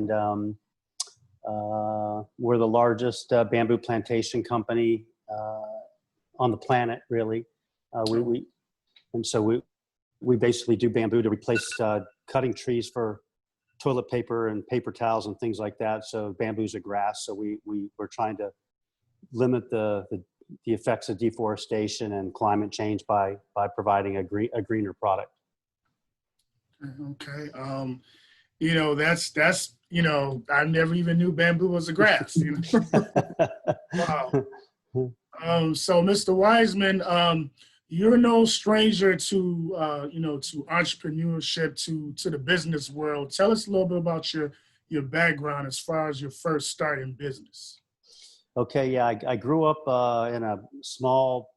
and we're the largest bamboo plantation company on the planet, really. And so we basically do bamboo to replace cutting trees for toilet paper and paper towels and things like that. So bamboo's a grass. So we're trying to limit the effects of deforestation and climate change by providing a greener product. Okay. You know, that's, you know, I never even knew bamboo was a grass, you know? Wow. So Mr. Wiseman, you're no stranger to, you know, to entrepreneurship, to the business world. Tell us a little bit about your background as far as your first start in business. Okay, yeah, I grew up in a small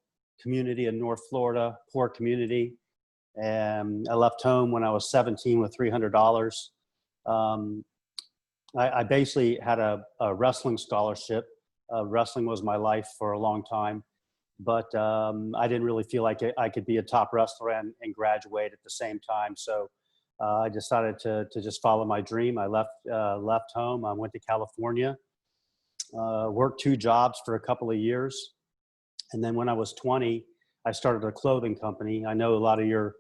community in North Florida, poor community. And I left home when I was 17 with $300. I basically had a wrestling scholarship. Wrestling was my life for a long time, but I didn't really feel like I could be a top wrestler and graduate at the same time. So I decided to just follow my dream. I left home. I went to California, worked 2 jobs for a couple of years. And then when I was 20, I started a clothing company. I know a lot of your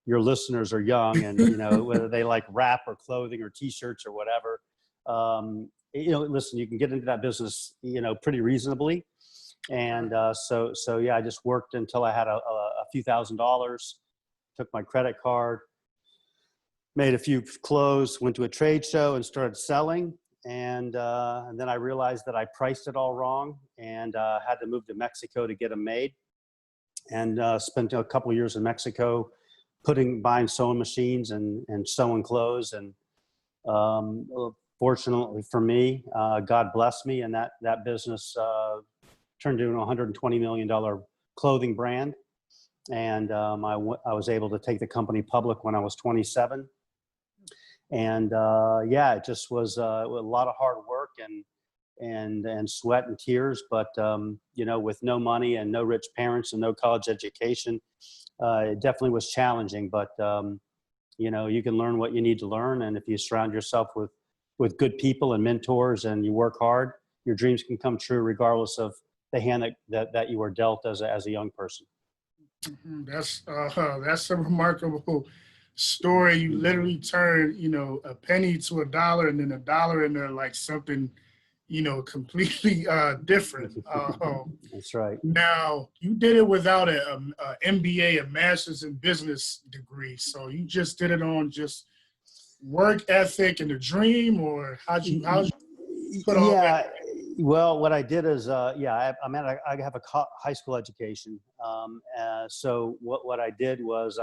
listeners are young, and you know, whether they like rap or clothing or t-shirts or whatever, you know, listen, you can get into that business, you know, pretty reasonably. And so yeah, I just worked until I had a few $1,000s, took my credit card, made a few clothes, went to a trade show and started selling. And then I realized that I priced it all wrong, and had to move to Mexico to get them made, and spent a couple of years in Mexico buying sewing machines and sewing clothes. And fortunately for me, God blessed me, and that business turned into a $120 million clothing brand. And I was able to take the company public when I was 27. And yeah, it just was a lot of hard work and sweat and tears. But you know, with no money and no rich parents and no college education, it definitely was challenging. But you know, you can learn what you need to learn, and if you surround yourself with good people and mentors, and you work hard, your dreams can come true regardless of the hand that you were dealt as a young person. That's a remarkable story. You literally turned, you know, a penny to $1, and then $1 into like something, you know, completely different. That's right. Now, you did it without a MBA, a master's in business degree. So you just did it on just work ethic and the dream, or how'd you put all that? Well, what I did is, yeah, I have a high school education. So what I did was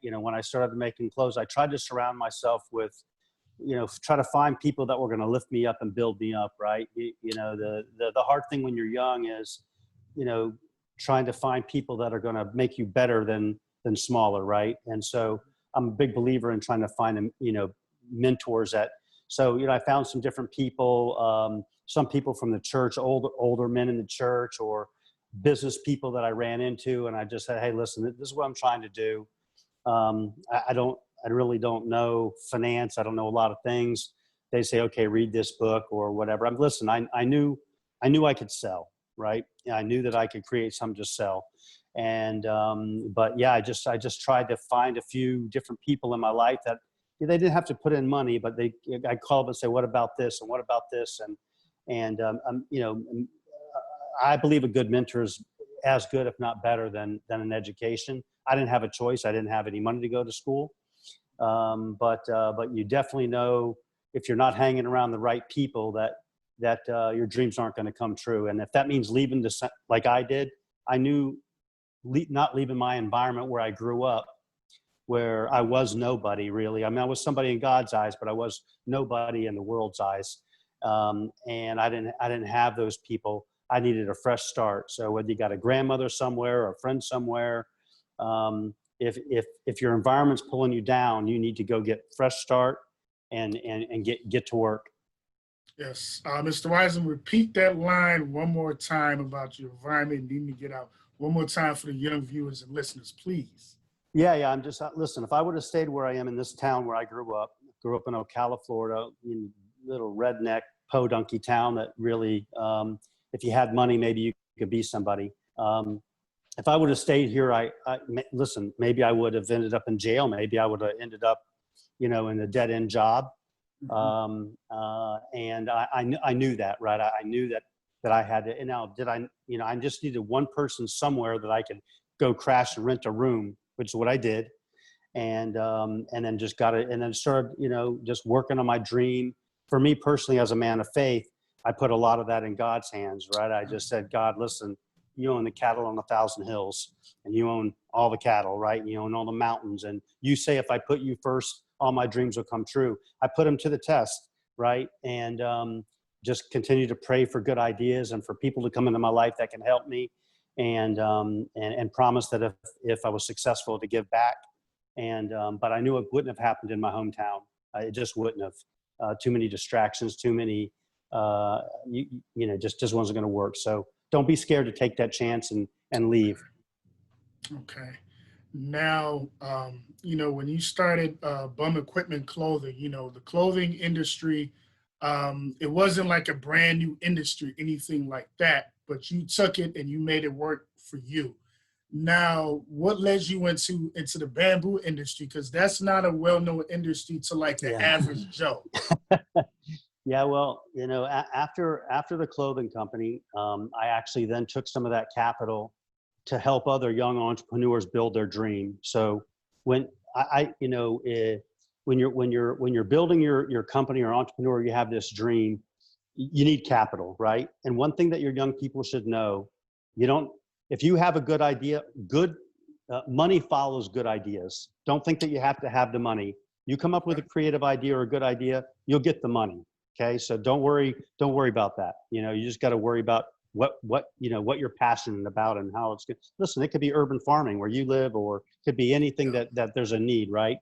you know, when I started making clothes, I tried to surround myself with, you know, try to find people that were going to lift me up and build me up. Right. You know, the hard thing when you're young is, you know, trying to find people that are going to make you better than smaller. Right. And so I'm a big believer in trying to find, you know, mentors so, you know, I found some different people, some people from the church, older men in the church, or business people that I ran into. And I just said, hey, listen, this is what I'm trying to do. I really don't know finance. I don't know a lot of things. They say, okay, read this book or whatever. Listen, I knew I could sell, right? I knew that I could create something to sell. And, but yeah, I just tried to find a few different people in my life that they didn't have to put in money, but I'd call them and say, what about this? And what about this? And you know, I believe a good mentor is as good, if not better than an education. I didn't have a choice. I didn't have any money to go to school. But you definitely know if you're not hanging around the right people that your dreams aren't going to come true. And if that means leaving like I did, I knew not leaving my environment where I grew up, where I was nobody really. I mean, I was somebody in God's eyes, but I was nobody in the world's eyes. And I didn't have those people. I needed a fresh start. So whether you got a grandmother somewhere or a friend somewhere, if your environment's pulling you down, you need to go get a fresh start and get to work. Yes. Mr. Wiseman, repeat that line one more time about your environment needing to get out. One more time for the young viewers and listeners, please. Yeah. I'm just, listen, if I would have stayed where I am in this town where I grew up in Ocala, Florida, little redneck podunky town that really, if you had money, maybe you could be somebody. If I would have stayed here, listen, maybe I would have ended up in jail. Maybe I would have ended up, in a dead end job. And I knew that, right? I knew that I had to, and now I just needed one person somewhere that I could go crash and rent a room, which is what I did. And then just got it, and then started, just working on my dream. For me personally, as a man of faith, I put a lot of that in God's hands, right? I just said, God, listen, you own the cattle on 1,000 hills, and you own all the cattle, right? And you own all the mountains. And you say, if I put you first, all my dreams will come true. I put them to the test, right? And just continue to pray for good ideas and for people to come into my life that can help me, and promise that if I was successful, to give back. But I knew it wouldn't have happened in my hometown. It just wouldn't have. Too many distractions, too many, just wasn't going to work. So don't be scared to take that chance and leave. Okay. Now, when you started Bum Equipment Clothing, the clothing industry, it wasn't like a brand new industry, anything like that, but you took it and you made it work for you. Now, what led you into the bamboo industry? Because that's not a well-known industry to like the average Joe. Yeah, well, after the clothing company, I actually then took some of that capital to help other young entrepreneurs build their dream. So when when you're building your company or entrepreneur, you have this dream, you need capital, right? And one thing that your young people should know, if you have a good idea, money follows good ideas. Don't think that you have to have the money. You come up with a creative idea or a good idea, you'll get the money. Okay. So don't worry about that. You just got to worry about what you're passionate about and how it's good. Listen, it could be urban farming where you live, or it could be anything that there's a need, right?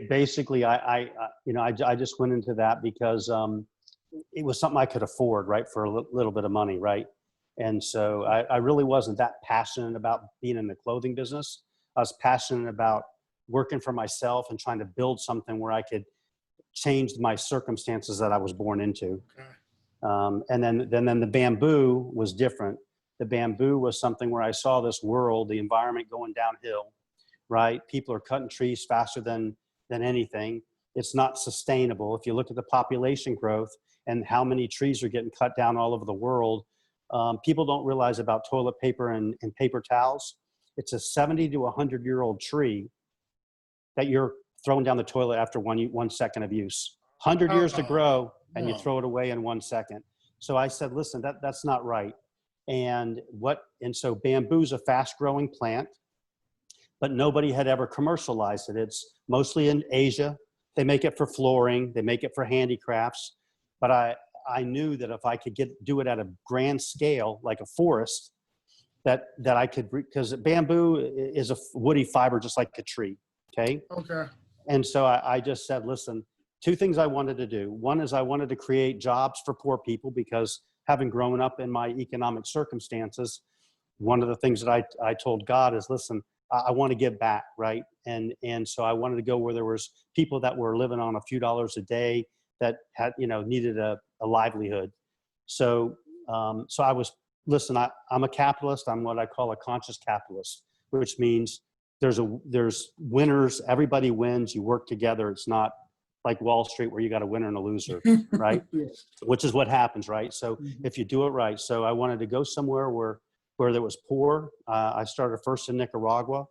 Basically I just went into that because it was something I could afford, right, for a little bit of money, right? And so I really wasn't that passionate about being in the clothing business. I was passionate about working for myself and trying to build something where I could change my circumstances that I was born into. Okay. And then the bamboo was different. The bamboo was something where I saw this world, the environment going downhill, right? People are cutting trees faster than anything. It's not sustainable. If you look at the population growth and how many trees are getting cut down all over the world, people don't realize about toilet paper and paper towels. It's a 70 to 100-year-old tree that you're throwing down the toilet after 1 second of use. 100 years to grow, and you throw it away in 1 second. So I said, listen, that's not right. And so bamboo's a fast-growing plant, but nobody had ever commercialized it. It's mostly in Asia. They make it for flooring. They make it for handicrafts. But I knew that if I could do it at a grand scale, like a forest, that I could, because bamboo is a woody fiber just like a tree. Okay. Okay. And so I just said, listen, 2 things I wanted to do. One is I wanted to create jobs for poor people, because having grown up in my economic circumstances, one of the things that I told God is, listen, I want to give back, right? And so I wanted to go where there was people that were living on a few dollars a day that had, needed a livelihood. So I was, listen, I'm a capitalist. I'm what I call a conscious capitalist, which means there's winners. Everybody wins. You work together. It's not like Wall Street where you got a winner and a loser, right? Yes. Which is what happens, right? So if you do it right. So I wanted to go somewhere where there was poor. I started first in Nicaragua.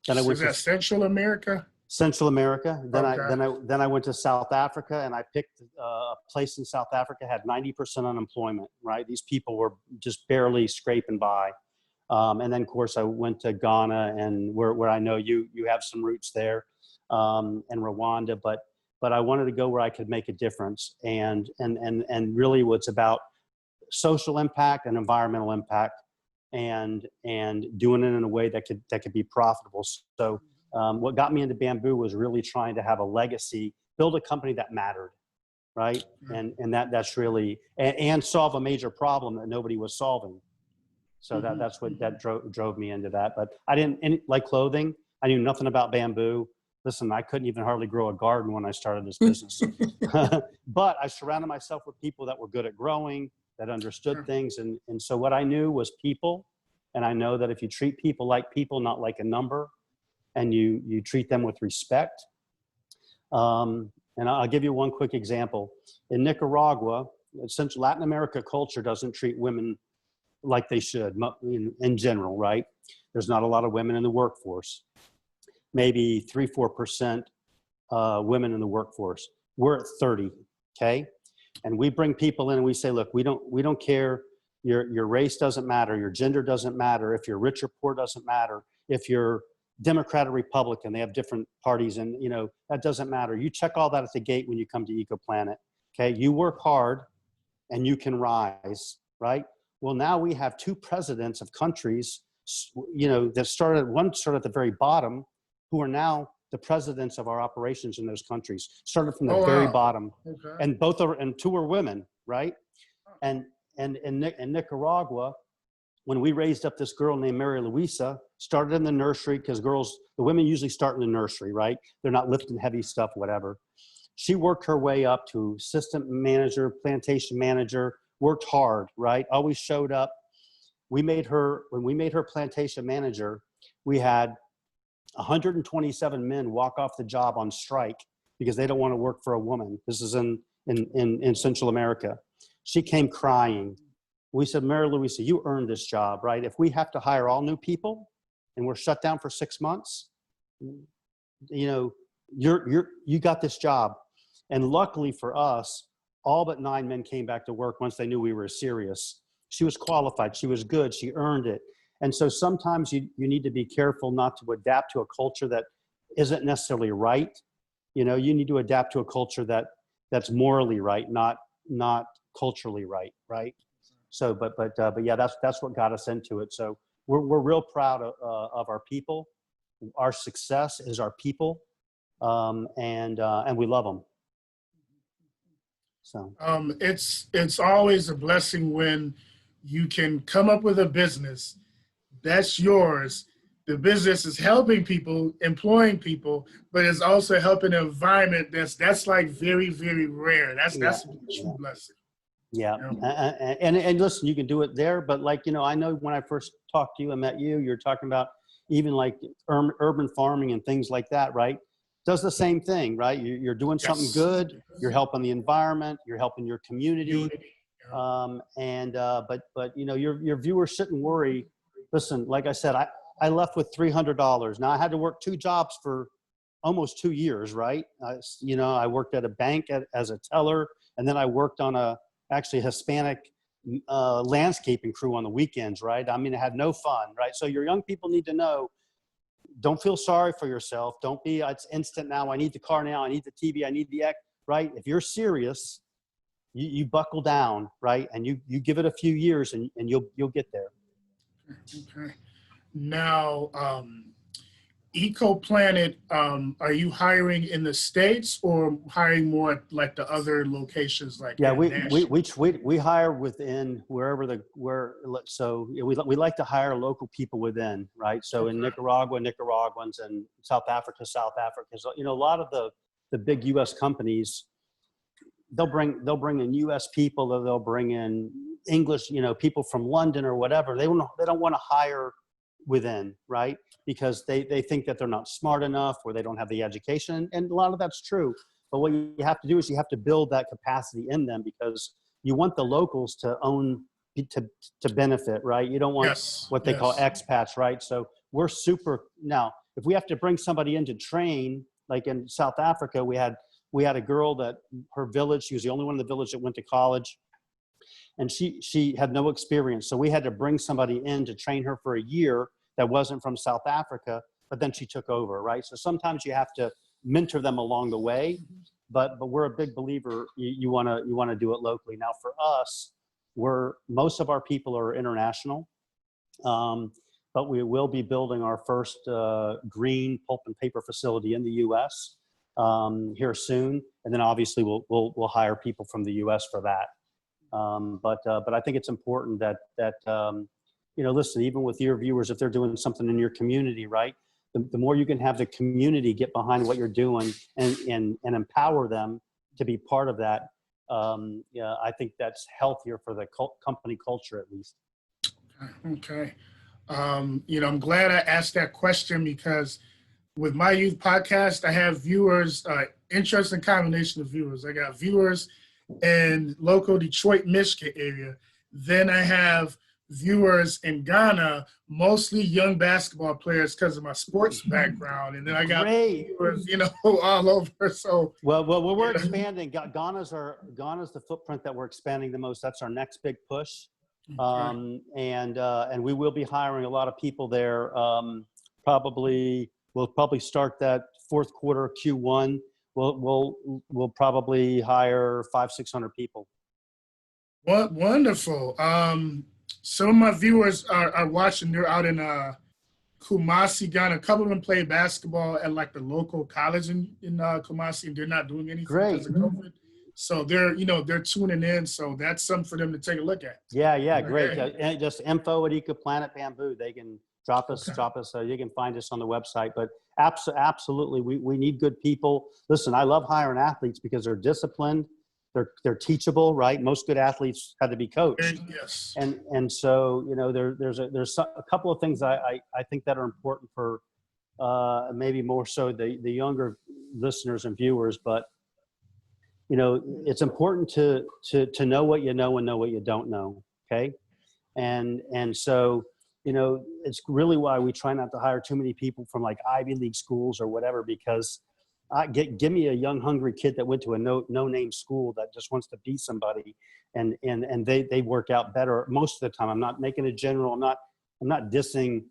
Then I went to Central America. Central America. Then I went to South Africa, and I picked a place in South Africa, had 90% unemployment, right? These people were just barely scraping by. And then, of course, I went to Ghana, and where I know you have some roots there, and Rwanda. But I wanted to go where I could make a difference, and really, what's about social impact and environmental impact, and doing it in a way that could be profitable. So what got me into bamboo was really trying to have a legacy, build a company that mattered, right? And that's really and solve a major problem that nobody was solving. So that's what drove me into that. But I didn't like clothing. I knew nothing about bamboo. Listen, I couldn't even hardly grow a garden when I started this business. But I surrounded myself with people that were good at growing, that understood things. And so what I knew was people. And I know that if you treat people like people, not like a number, and you treat them with respect. And I'll give you one quick example. In Nicaragua, since Latin America culture doesn't treat women like they should in general, right? There's not a lot of women in the workforce. Maybe 3-4% women in the workforce. We're at 30, okay? And we bring people in and we say, look, we don't care. Your race doesn't matter. Your gender doesn't matter. If you're rich or poor doesn't matter. If you're Democrat or Republican, they have different parties, and that doesn't matter. You check all that at the gate when you come to EcoPlanet, okay? You work hard and you can rise, right? Well, now we have 2 presidents of countries, that one started at the very bottom, who are now the presidents of our operations in those countries, started from the very bottom. Okay. And 2 are women, right? And in Nicaragua, when we raised up this girl named Mary Louisa, started in the nursery, because the women usually start in the nursery, right? They're not lifting heavy stuff, whatever. She worked her way up to assistant manager, plantation manager, worked hard, right? Always showed up. When we made her plantation manager, we had 127 men walk off the job on strike because they don't want to work for a woman. This is in Central America. She came crying. We said, Mary Louisa, you earned this job, right? If we have to hire all new people and we're shut down for 6 months, you got this job. And luckily for us, all but 9 men came back to work once they knew we were serious. She was qualified. She was good. She earned it. And so sometimes you need to be careful not to adapt to a culture that isn't necessarily right. You need to adapt to a culture that's morally right, not culturally right, right? So, but yeah, that's what got us into it. So we're real proud of our people. Our success is our people, and we love them. So it's always a blessing when you can come up with a business that's yours. The business is helping people, employing people, but it's also helping an environment that's like very, very rare. That's a true blessing. Yeah. And listen, you can do it there, but I know when I first talked to you and met you, you're talking about even like urban farming and things like that, right? Does the same thing, right? You're doing something good. You're helping the environment. You're helping your community. But your viewers shouldn't worry. Listen, like I said, I left with $300. Now I had to work 2 jobs for almost 2 years, right? I worked at a bank as a teller, and then I worked on actually a Hispanic landscaping crew on the weekends, right? I mean, I had no fun, right? So your young people need to know, don't feel sorry for yourself. Don't be, it's instant now. I need the car now. I need the TV. I need the X, right? If you're serious, you buckle down, right? And you give it a few years and you'll get there. Okay. Now, EcoPlanet, are you hiring in the States or hiring more like the other locations? Like we hire within so we like to hire local people within, right? So in Nicaragua, Nicaraguans, and South Africa. So, a lot of the big U.S. companies, they'll bring in U.S. people, or they'll bring in English, people from London or whatever. They don't want to hire within, right? Because they think that they're not smart enough, or they don't have the education. And a lot of that's true. But what you have to do is you have to build that capacity in them, because you want the locals to benefit, right? You don't want what they call expats, right? So now, if we have to bring somebody in to train, like in South Africa, we had a girl that her village, she was the only one in the village that went to college, and she had no experience. So we had to bring somebody in to train her for a year that wasn't from South Africa, but then she took over, right? So sometimes you have to mentor them along the way, but we're a big believer, you want to do it locally. Now for us, most of our people are international, but we will be building our first green pulp and paper facility in the U.S. Here soon, and then obviously we'll hire people from the U.S. for that. But I think it's important that listen, even with your viewers, if they're doing something in your community, right? the more you can have the community get behind what you're doing and empower them to be part of that. Yeah, I think that's healthier for the company culture, at least. Okay. I'm glad I asked that question because with my youth podcast, I have viewers, interesting combination of viewers. I got viewers in local Detroit, Michigan area. Then I have viewers in Ghana, mostly young basketball players because of my sports background. And then I got viewers, all over. So well, we're expanding. Ghana's the footprint that we're expanding the most. That's our next big push. And we will be hiring a lot of people there. We'll probably start that fourth quarter Q1. We'll probably hire 500-600 people. What wonderful. Some of my viewers are watching. They're out in Kumasi, Ghana. A couple of them play basketball at like the local college in Kumasi, and they're not doing anything because of COVID. So they're tuning in. So that's something for them to take a look at. Yeah, great. And just info@EcoPlanet Bamboo. They can drop us. So you can find us on the website. But absolutely, we need good people. Listen, I love hiring athletes because they're disciplined. They're teachable, right? Most good athletes had to be coached. Yes. And so there's a couple of things I think that are important for maybe more so the younger listeners and viewers, but it's important to know what you know and know what you don't know. Okay. And so, it's really why we try not to hire too many people from like Ivy League schools or whatever, because give me a young, hungry kid that went to a no-name school that just wants to be somebody, and they work out better most of the time. I'm not making a general. I'm not dissing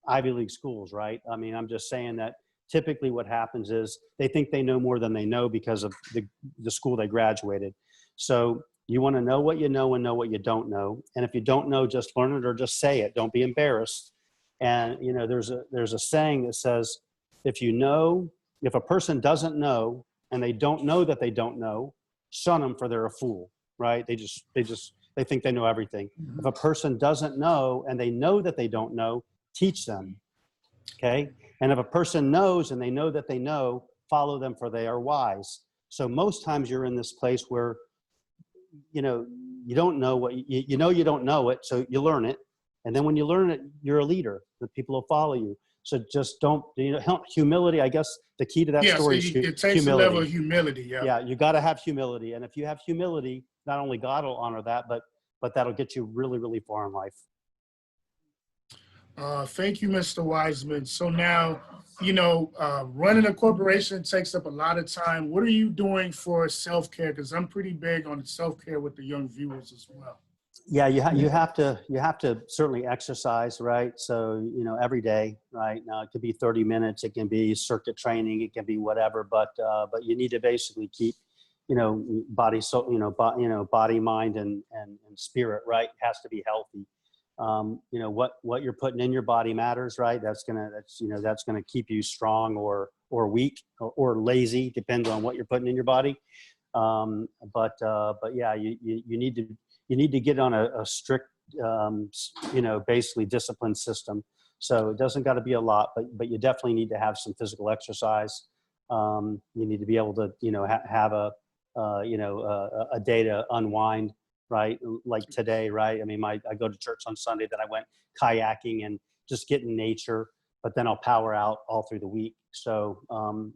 Ivy League schools, right? I mean, I'm just saying that typically what happens is they think they know more than they know because of the school they graduated. So you want to know what you know and know what you don't know. And if you don't know, just learn it or just say it. Don't be embarrassed. And there's a saying that says, if a person doesn't know and they don't know that they don't know, shun them for they're a fool, right? They think they know everything. If a person doesn't know and they know that they don't know, teach them, okay? And if a person knows and they know that they know, follow them for they are wise. So most times you're in this place where, you don't know what you don't know it, so you learn it. And then when you learn it, you're a leader. The people will follow you. So just don't, humility, I guess the key to that story is humility. It takes a level of humility. Yeah, you got to have humility. And if you have humility, not only God will honor that, but that'll get you really, really far in life. Thank you, Mr. Wiseman. So now, running a corporation takes up a lot of time. What are you doing for self-care? Because I'm pretty big on self-care with the young viewers as well. Yeah, you have to certainly exercise, right? So, every day, right? Now it could be 30 minutes, it can be circuit training, it can be whatever, but you need to basically keep, body, soul, body, mind, and spirit, right? It has to be healthy. What you're putting in your body matters, right? That's gonna keep you strong or weak or lazy, depending on what you're putting in your body. But yeah, you need to get on a strict, basically disciplined system. So it doesn't got to be a lot, but you definitely need to have some physical exercise. You need to be able to, have a day to unwind, right? Like today, right? I mean, I go to church on Sunday, then I went kayaking and just get in nature, but then I'll power out all through the week. So,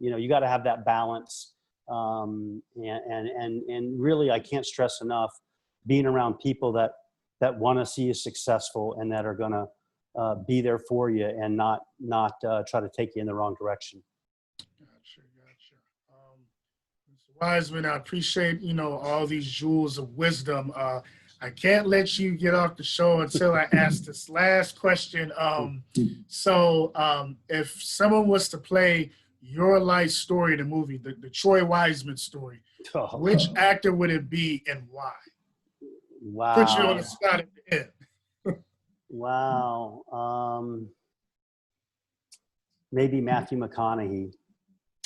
you got to have that balance. And really, I can't stress enough, being around people that want to see you successful and that are going to be there for you and not try to take you in the wrong direction. Gotcha. Mr. Wiseman, I appreciate, all these jewels of wisdom. I can't let you get off the show until I ask this last question. So if someone was to play your life story in the movie, the Troy Wiseman story, which actor would it be and why? Wow. Put you on the spot at the end. Wow. Maybe Matthew McConaughey.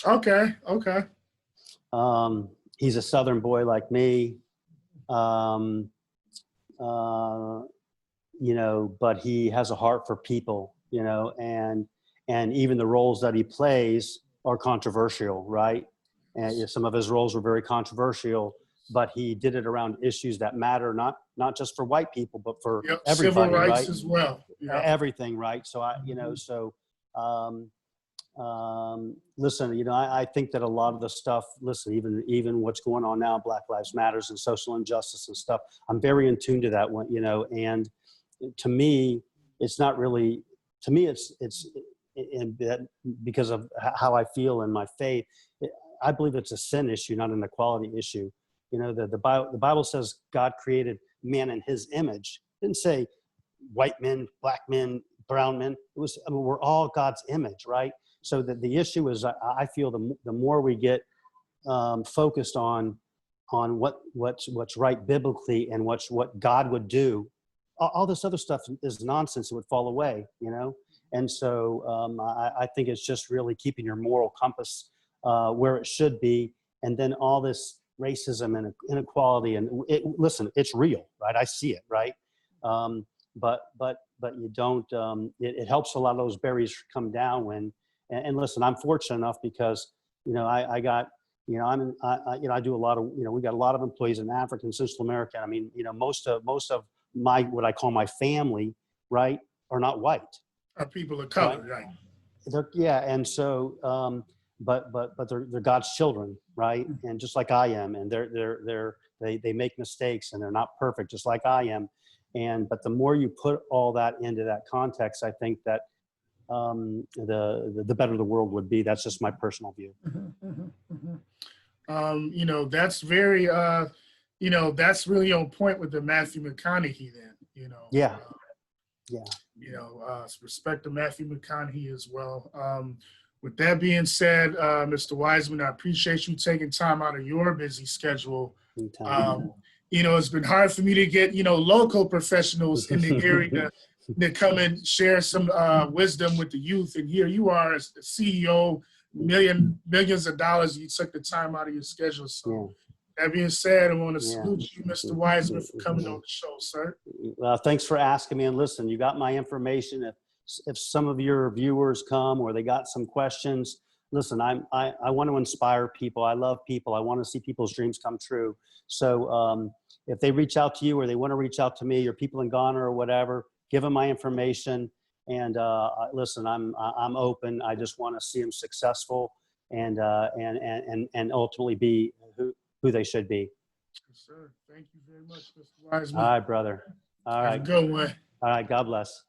Okay. He's a Southern boy like me. But he has a heart for people, and and even the roles that he plays are controversial, right? And some of his roles were very controversial, but he did it around issues that matter, not just for white people, but for Yep. Civil everybody, rights right? as well. Yep. Everything, right? So listen, I think that a lot of the stuff, listen, even what's going on now, Black Lives Matters and social injustice and stuff, I'm very in tune to that one, and to me, it's not really, to me, it's in that because of how I feel in my faith, I believe it's a sin issue, not an equality issue. The Bible says God created man in his image. It didn't say white men, black men, brown men. It was, we're all God's image, right? So the issue is, I feel the more we get focused on what's right biblically and what God would do, all this other stuff is nonsense. It would fall away, And so I think it's just really keeping your moral compass where it should be, and then all this racism and inequality and listen, it's real, right? I see it, right? But you don't. It helps a lot of those barriers come down when. And listen, I'm fortunate enough because I got I do a lot of we got a lot of employees in Africa and Central America. I mean most of my what I call my family, right, are not white. Are people of color, right? And so but they're God's children, right? And just like I am, and they make mistakes and they're not perfect, just like I am. But the more you put all that into that context, I think that the better the world would be. That's just my personal view. That's very, that's really on point with the Matthew McConaughey then, Yeah. Respect to Matthew McConaughey as well. With that being said, Mr. Wiseman, I appreciate you taking time out of your busy schedule. It's been hard for me to get, local professionals in the area that come and share some wisdom with the youth. And here you are as the CEO, millions of dollars. You took the time out of your schedule. So that being said, I want to salute you, Mr. Wiseman, for coming on the show, sir. Well, thanks for asking me. And listen, you got my information. If some of your viewers come or they got some questions, listen, I want to inspire people. I love people. I want to see people's dreams come true. So if they reach out to you or they want to reach out to me or people in Ghana or whatever, give them my information. And listen, I'm open. I just want to see them successful and ultimately be who they should be. Yes, sir. Thank you very much, Mr. Wiseman. All right, brother. All right. Have a good one. All right. God bless.